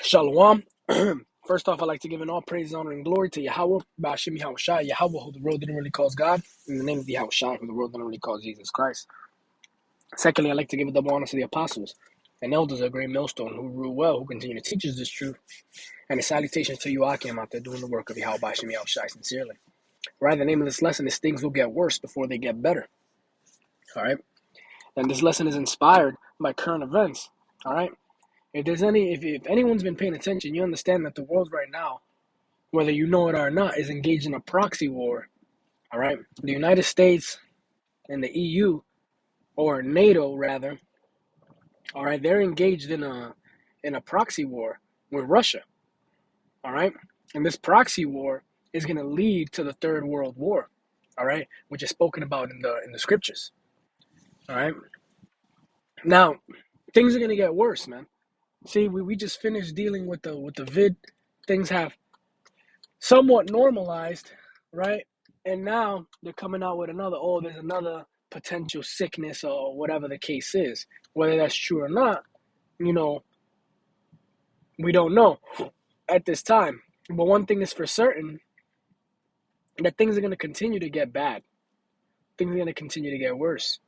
Shalom. First off, I'd like to give an all praise, honor, and glory to Yahweh, Ba'ashim Yahushua, Yahweh, who the world didn't really call God, in the name of Yahushua, who the world didn't really call Jesus Christ. Secondly, I'd like to give a double honor to the apostles and elders of Great Millstone, who rule well, who continue to teach us this truth, and a salutation to you, Akim, out there doing the work of Yahweh, Ba'ashim Yahushua, sincerely. Right, the name of this lesson is things will get worse before they get better. All right, and this lesson is inspired by current events. All right. If anyone's been paying attention, you understand that the world right now, whether you know it or not, is engaged in a proxy war. All right, the United States and the EU, or NATO rather, all right, they're engaged in a proxy war with Russia. All right, and this proxy war is going to lead to the Third World War. All right, which is spoken about in the scriptures. All right, now things are going to get worse, man. See, we just finished dealing with the vid. Things have somewhat normalized, right? And now they're coming out with there's another potential sickness or whatever the case is. Whether that's true or not, you know, we don't know at this time. But one thing is for certain, that things are going to continue to get bad. Things are going to continue to get worse.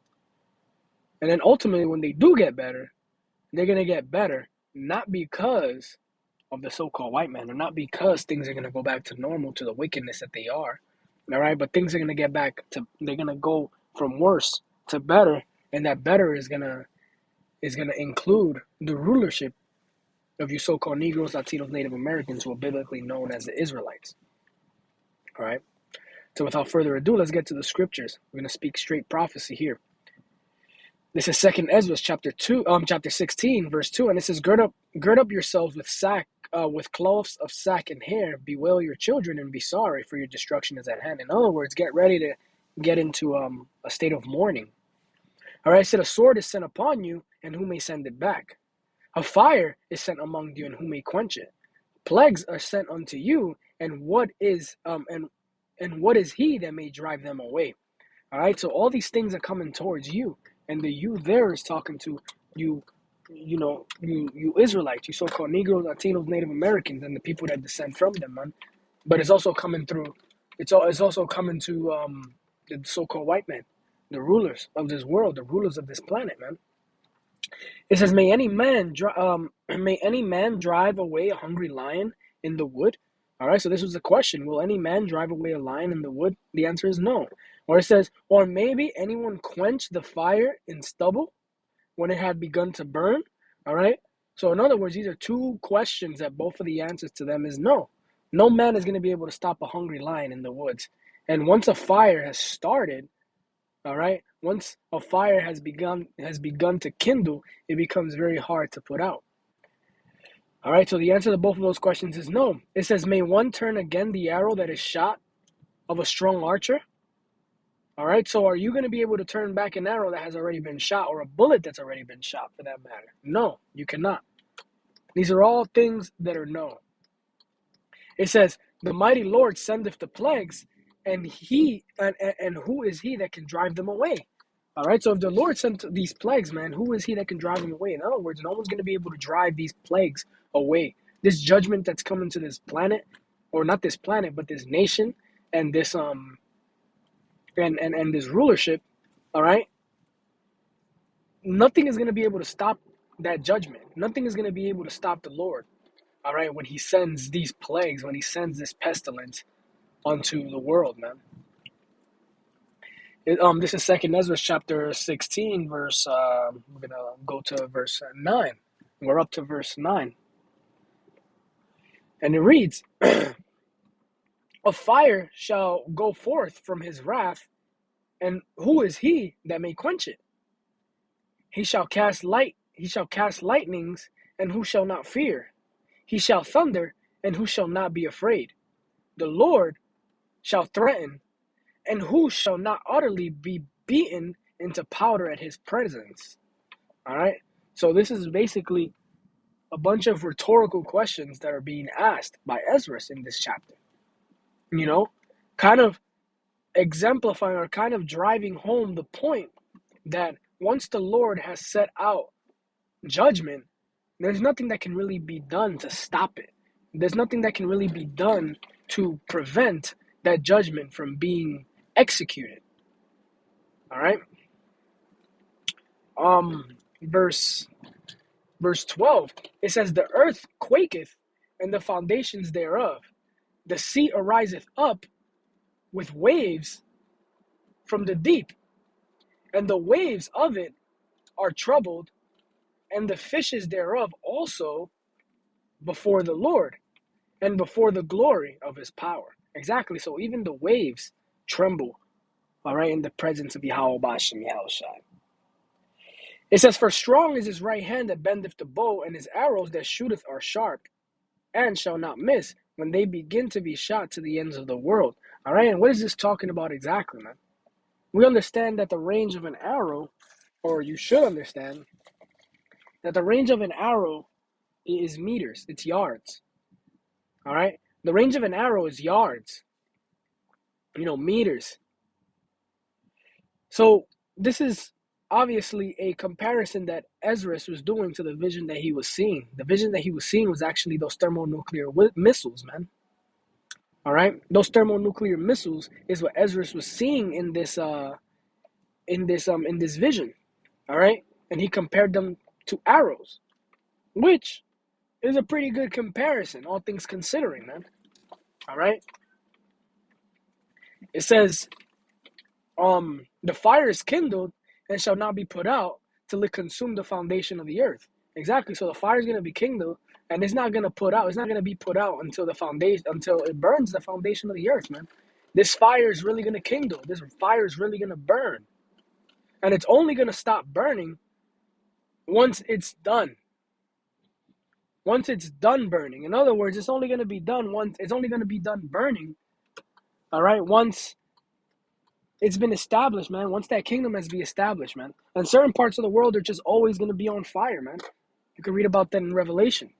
And then ultimately, when they do get better, they're going to get better not because of the so-called white man, or not because things are going to go back to normal, to the wickedness that they are. All right, but things are going to get back to, they're going to go from worse to better, and that better is going to include the rulership of you so-called Negroes, Latinos, Native Americans, who are biblically known as the Israelites. All right, so without further ado, let's get to the scriptures. We're going to speak straight prophecy here. This is Second Ezra, chapter 16, verse 2, and it says, gird up yourselves with cloths of sack and hair, bewail your children and be sorry, for your destruction is at hand. In other words, get ready to get into a state of mourning. All right, it said, a sword is sent upon you, and who may send it back? A fire is sent among you, and who may quench it? Plagues are sent unto you, and what is he that may drive them away? All right, so all these things are coming towards you, and the you there is talking to you. You Israelites, you so-called Negroes, Latinos, Native Americans, and the people that descend from them, man. But it's also coming through. It's also coming to the so-called white man, the rulers of this world, the rulers of this planet, man. It says, may any man drive away a hungry lion in the wood? All right, so this was the question. Will any man drive away a lion in the wood? The answer is no. Or it says, or maybe anyone quench the fire in stubble when it had begun to burn? All right, so in other words, these are two questions that both of the answers to them is no. No man is going to be able to stop a hungry lion in the woods. And once a fire has started, all right, once a fire has begun to kindle, it becomes very hard to put out. All right, so the answer to both of those questions is no. It says, may one turn again the arrow that is shot of a strong archer? All right, so are you going to be able to turn back an arrow that has already been shot, or a bullet that's already been shot for that matter? No, you cannot. These are all things that are no. It says, the mighty Lord sendeth the plagues, and who is he that can drive them away? All right, so if the Lord sent these plagues, man, who is he that can drive them away? In other words, no one's going to be able to drive these plagues away. This judgment that's coming to this planet, or not this planet, but this nation, and this and this rulership, all right? Nothing is going to be able to stop that judgment. Nothing is going to be able to stop the Lord, all right, when he sends these plagues, when he sends this pestilence onto the world, man. This is Second Ezra chapter 16, verse, we're going to go to verse 9. We're up to verse 9. And it reads, a fire shall go forth from his wrath, and who is he that may quench it? He shall cast lightnings, and who shall not fear? He shall thunder, and who shall not be afraid? The Lord shall threaten, and who shall not utterly be beaten into powder at his presence? All right. So this is basically a bunch of rhetorical questions that are being asked by Ezra in this chapter. You know, kind of exemplifying or kind of driving home the point that once the Lord has set out judgment, there's nothing that can really be done to stop it. There's nothing that can really be done to prevent that judgment from being executed. All right. Verse verse 12, it says, the earth quaketh, and the foundations thereof. The sea ariseth up with waves from the deep, and the waves of it are troubled, and the fishes thereof also before the Lord, and before the glory of his power. Exactly. So even the waves tremble, all right, in the presence of Yahweh Bashem Yahushai. It says, for strong is his right hand that bendeth the bow, and his arrows that shooteth are sharp, and shall not miss when they begin to be shot to the ends of the world. All right, and what is this talking about exactly, man? We understand that the range of an arrow, or you should understand, that the range of an arrow is meters, it's yards. All right, the range of an arrow is yards, meters. So this is obviously a comparison that Esdras was doing to the vision that he was seeing. The vision that he was seeing was actually those thermonuclear missiles, man. All right, those thermonuclear missiles is what Esdras was seeing in this vision. All right, and he compared them to arrows, which is a pretty good comparison, all things considering, man. All right, it says, the fire is kindled and shall not be put out till it consume the foundation of the earth. Exactly. So the fire is going to be kindled, and it's not going to put out. It's not going to be put out until the foundation, until it burns the foundation of the earth, man. This fire is really going to kindle. This fire is really going to burn, and it's only going to stop burning once it's done. Once it's done burning. In other words, it's only going to be done once. It's only going to be done burning. All right. Once it's been established, man. Once that kingdom has been established, man. And certain parts of the world are just always going to be on fire, man. You can read about that in Revelation.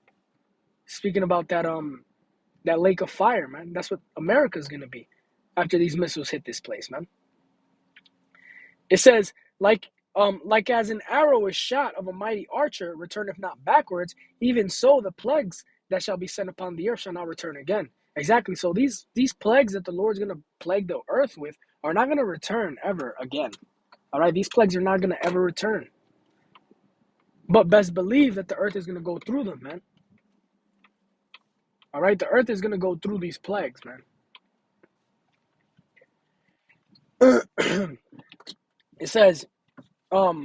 Speaking about that lake of fire, man. That's what America's going to be after these missiles hit this place, man. It says, like as an arrow is shot of a mighty archer, returneth not backwards, even so the plagues that shall be sent upon the earth shall not return again. Exactly. So these plagues that the Lord's going to plague the earth with are not going to return ever again. All right, these plagues are not going to ever return. But best believe that the earth is going to go through them, man. All right, the earth is going to go through these plagues, man. It says, woe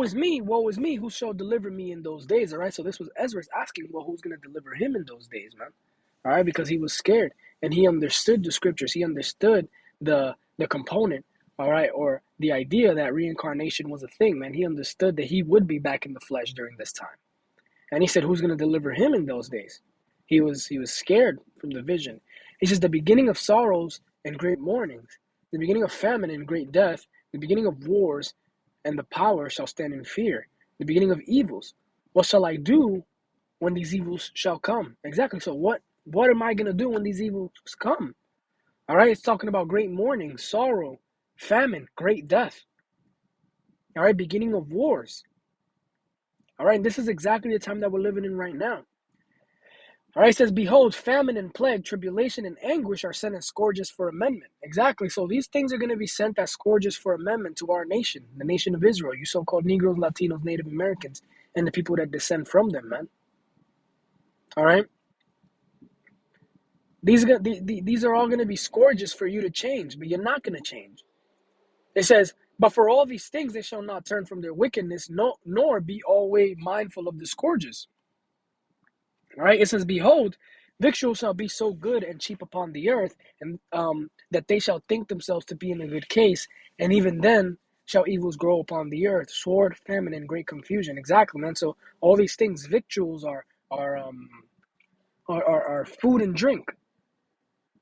is me, who shall deliver me in those days? All right, so this was Ezra asking, well, who's going to deliver him in those days, man? All right, because he was scared, and he understood the scriptures. He understood the component, all right, or the idea that reincarnation was a thing, man. He understood that he would be back in the flesh during this time. And he said, who's going to deliver him in those days? He was scared from the vision. He says, the beginning of sorrows and great mournings, the beginning of famine and great death, the beginning of wars, and the power shall stand in fear. The beginning of evils. What shall I do when these evils shall come? Exactly. So what am I going to do when these evils come? All right, it's talking about great mourning, sorrow, famine, great death. All right, beginning of wars. All right, this is exactly the time that we're living in right now. All right, it says, behold, famine and plague, tribulation and anguish are sent as scourges for amendment. Exactly. So these things are going to be sent as scourges for amendment to our nation, the nation of Israel, you so-called Negroes, Latinos, Native Americans, and the people that descend from them, man. All right. These are all going to be scourges for you to change, but you're not going to change. It says, but for all these things they shall not turn from their wickedness, nor be always mindful of the scourges. All right, it says, behold, victuals shall be so good and cheap upon the earth, and that they shall think themselves to be in a good case, and even then shall evils grow upon the earth, sword, famine, and great confusion. Exactly, man. So all these things, victuals are food and drink.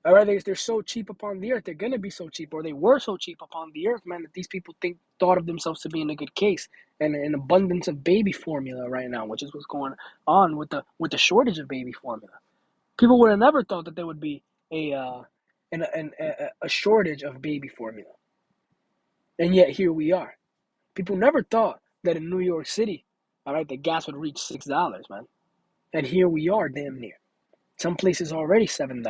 All right, they're so cheap upon the earth. They're gonna be so cheap, or they were so cheap upon the earth, man, that these people thought of themselves to be in a good case, and an abundance of baby formula right now, which is what's going on with the shortage of baby formula. People would have never thought that there would be a shortage of baby formula, and yet here we are. People never thought that in New York City All right, the gas would reach $6, man. And here we are, damn near. Some places already $7.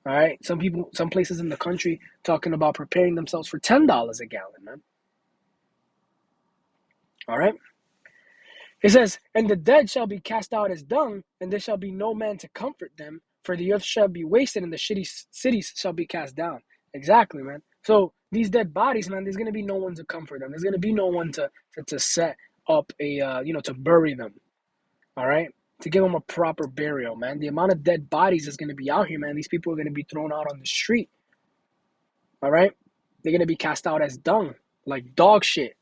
All right, some places in the country talking about preparing themselves for $10 a gallon, man. All right. It says, and the dead shall be cast out as dung, and there shall be no man to comfort them, for the earth shall be wasted, and the cities shall be cast down. Exactly, man. So these dead bodies, man, there's gonna be no one to comfort them. There's gonna be no one to set up a to bury them. All right, to give them a proper burial, man. The amount of dead bodies is gonna be out here, man. These people are gonna be thrown out on the street. All right, they're gonna be cast out as dung, like dog shit.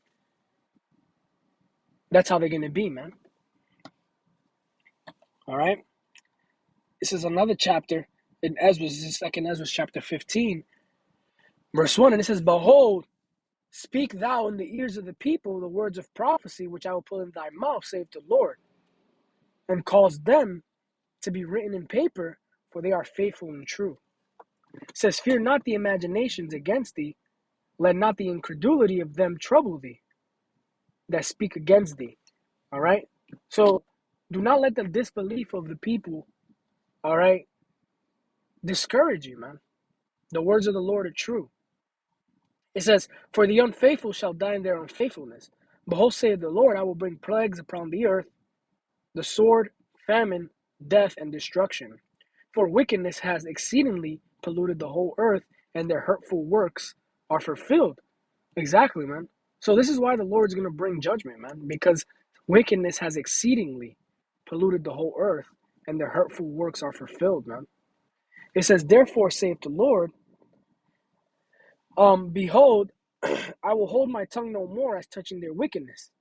That's how they're gonna be, man. All right. This is another chapter in Ezra. This is second Ezra chapter 15, verse 1. And it says, behold, speak thou in the ears of the people the words of prophecy, which I will put in thy mouth, saith the Lord, and cause them to be written in paper, for they are faithful and true. It says, fear not the imaginations against thee, let not the incredulity of them trouble thee that speak against thee. All right? So do not let the disbelief of the people, all right, discourage you, man. The words of the Lord are true. It says, for the unfaithful shall die in their unfaithfulness. Behold, saith the Lord, I will bring plagues upon the earth, the sword, famine, death, and destruction. For wickedness has exceedingly polluted the whole earth, and their hurtful works are fulfilled. Exactly, man. So this is why the Lord's going to bring judgment, man, because wickedness has exceedingly polluted the whole earth, and their hurtful works are fulfilled, man. It says, therefore, saith the Lord, behold, I will hold my tongue no more as touching their wickedness,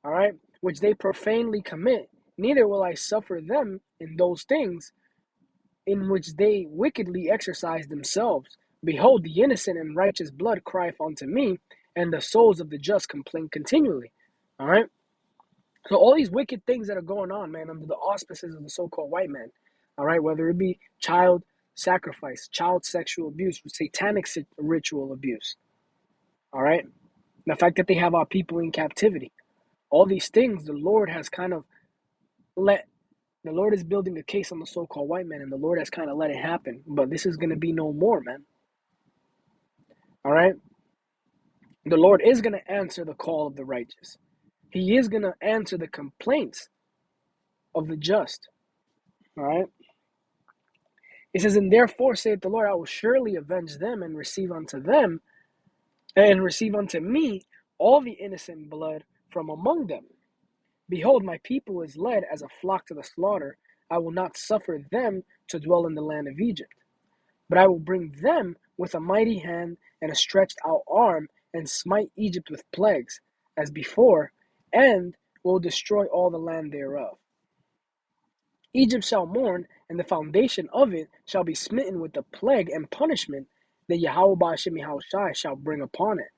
all right, which they profanely commit. Neither will I suffer them in those things in which they wickedly exercise themselves. Behold, the innocent and righteous blood crieth unto me, and the souls of the just complain continually. All right. So all these wicked things that are going on, man, under the auspices of the so-called white man, all right, whether it be child sacrifice, child sexual abuse, satanic ritual abuse, all right, the fact that they have our people in captivity, all these things, the Lord has kind of the Lord is building a case on the so-called white man, and the Lord has kind of let it happen. But this is going to be no more, man. All right? The Lord is going to answer the call of the righteous. He is going to answer the complaints of the just. All right? It says, and therefore saith the Lord, I will surely avenge them and receive unto me all the innocent blood from among them. Behold, my people is led as a flock to the slaughter. I will not suffer them to dwell in the land of Egypt. But I will bring them with a mighty hand and a stretched out arm, and smite Egypt with plagues, as before, and will destroy all the land thereof. Egypt shall mourn, and the foundation of it shall be smitten with the plague and punishment that Yahweh Ba'ashem Yahushai shall bring upon it.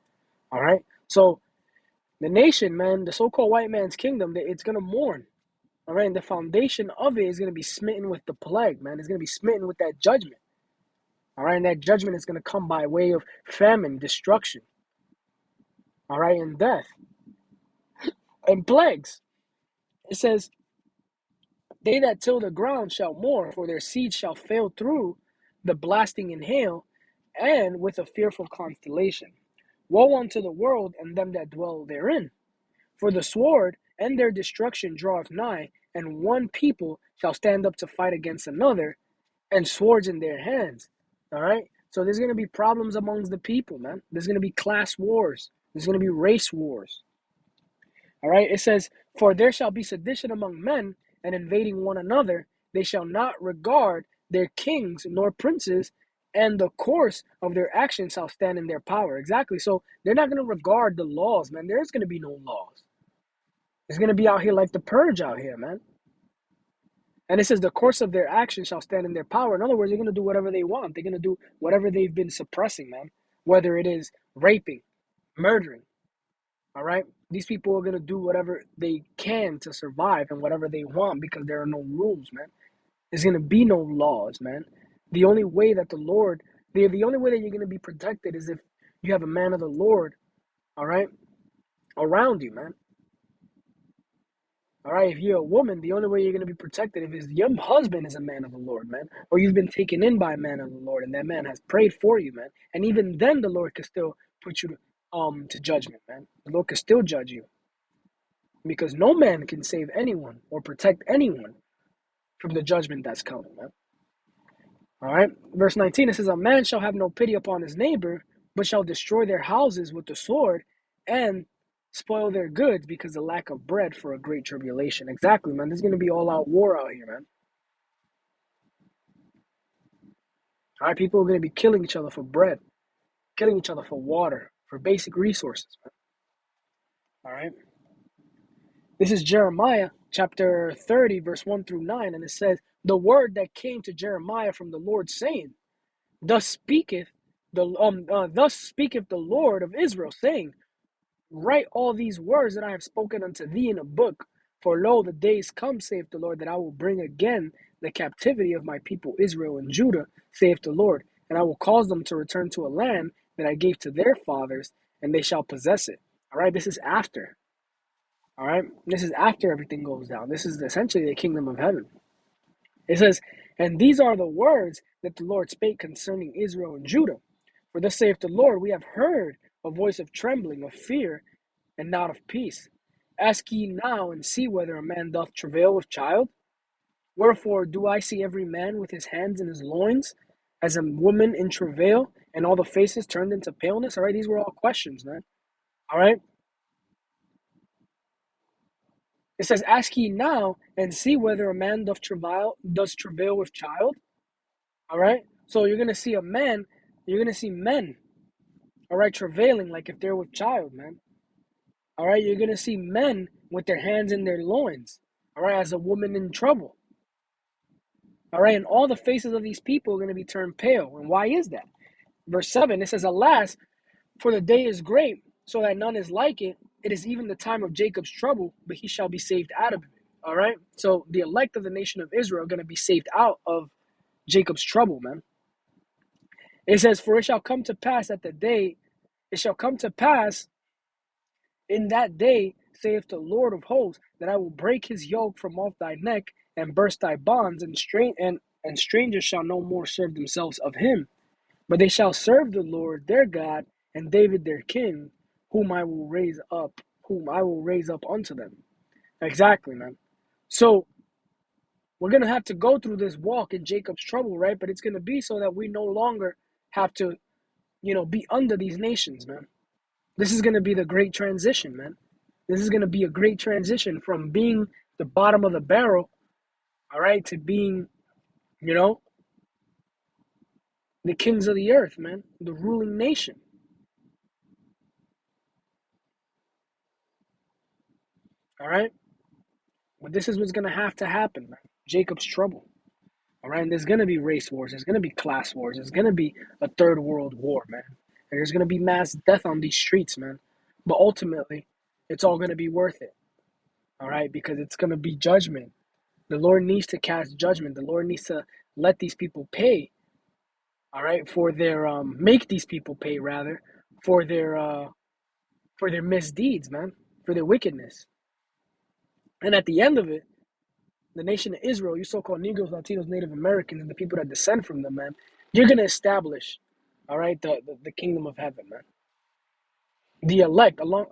All right? So, the nation, man, the so-called white man's kingdom, it's going to mourn. All right? And the foundation of it is going to be smitten with the plague, man. It's going to be smitten with that judgment. All right, and that judgment is going to come by way of famine, destruction, all right, and death, and plagues. It says, they that till the ground shall mourn, for their seed shall fail through the blasting and hail, and with a fearful constellation. Woe unto the world and them that dwell therein, for the sword and their destruction draweth nigh, and one people shall stand up to fight against another, and swords in their hands. All right? So there's going to be problems amongst the people, man. There's going to be class wars. There's going to be race wars. All right? It says, for there shall be sedition among men, and invading one another. They shall not regard their kings nor princes, and the course of their actions shall stand in their power. Exactly. So they're not going to regard the laws, man. There's going to be no laws. It's going to be out here like the purge out here, man. And it says the course of their action shall stand in their power. In other words, they're going to do whatever they want. They're going to do whatever they've been suppressing, man. Whether it is raping, murdering, all right? These people are going to do whatever they can to survive and whatever they want because there are no rules, man. There's going to be no laws, man. The only way that the only way that you're going to be protected is if you have a man of the Lord, all right, around you, man. All right, if you're a woman, the only way you're going to be protected if your husband is a man of the Lord, man, or you've been taken in by a man of the Lord, and that man has prayed for you, man. And even then, the Lord can still put you to judgment, man. The Lord can still judge you because no man can save anyone or protect anyone from the judgment that's coming, man. All right, verse 19 it says, "A man shall have no pity upon his neighbor, but shall destroy their houses with the sword, and spoil their goods because of lack of bread for a great tribulation." Exactly, man. There's gonna be all out war out here, man. All right, people are gonna be killing each other for bread, killing each other for water, for basic resources, man. All right. This is Jeremiah chapter 30, verse 1 through 9, and it says, "The word that came to Jeremiah from the Lord, saying, thus speaketh the Lord of Israel, saying, write all these words that I have spoken unto thee in a book. For lo, the days come, saith the Lord, that I will bring again the captivity of my people Israel and Judah, saith the Lord, and I will cause them to return to a land that I gave to their fathers, and they shall possess it." All right, this is after. All right, this is after everything goes down. This is essentially the kingdom of heaven. It says, "And these are the words that the Lord spake concerning Israel and Judah. For thus saith the Lord, we have heard a voice of trembling, of fear, and not of peace. Ask ye now and see whether a man doth travail with child. Wherefore do I see every man with his hands in his loins, as a woman in travail, and all the faces turned into paleness?" All right, these were all questions, man. All right. It says, "Ask ye now and see whether a man does travail with child." All right. So you're gonna see men, all right, travailing like if they're with child, man. All right, you're gonna see men with their hands in their loins, all right, as a woman in trouble. All right, and all the faces of these people are going to be turned pale. And why is that? Verse 7, it says, "Alas, for the day is great, so that none is like it. It is even the time of Jacob's trouble, but he shall be saved out of it." All right, so the elect of the nation of Israel are going to be saved out of Jacob's trouble, man. It says, "For it shall come to pass at the day, it shall come to pass in that day, saith the Lord of hosts, that I will break his yoke from off thy neck and burst thy bonds, and strangers shall no more serve themselves of him, but they shall serve the Lord their God and David their king, whom I will raise up unto them." Exactly, man. So we're gonna have to go through this walk in Jacob's trouble, right? But it's gonna be so that we no longer have to, be under these nations, man. This is gonna be the great transition, man. This is going to be a great transition from being the bottom of the barrel, all right, to being, you know, the kings of the earth, man, the ruling nation, all right? But this is what's going to have to happen, man. Jacob's trouble, all right? And there's going to be race wars. There's going to be class wars. There's going to be a third world war, man. And there's going to be mass death on these streets, man. But ultimately, it's all going to be worth it, all right? Because it's going to be judgment. The Lord needs to cast judgment. The Lord needs to let these people pay, all right, for their make these people pay rather for their misdeeds, man, for their wickedness. And at the end of it, the nation of Israel, you so-called Negroes, Latinos, Native Americans, and the people that descend from them, man, you're gonna establish, all right, the kingdom of heaven, man. The elect, all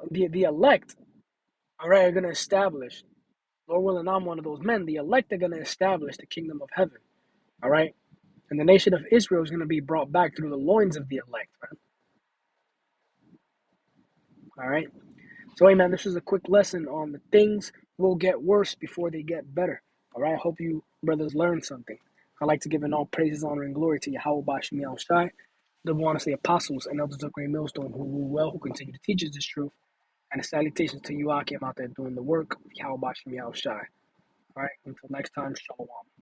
right, are gonna establish. Lord willing, I'm one of those men. The elect are gonna establish the kingdom of heaven, all right, and the nation of Israel is gonna be brought back through the loins of the elect, man. All right. So, hey, man, this is a quick lesson on the things will get worse before they get better. All right. I hope you brothers learned something. I like to give in all praises, honor, and glory to Yahweh Bashim Yahweh Shai, the one of the apostles and elders of Great Millstone who rule well, who continue to teach us this truth. And the salutations to you, Akim, out there doing the work of Yahweh Bashim Yahweh Shai. All right. Until next time, Shalom.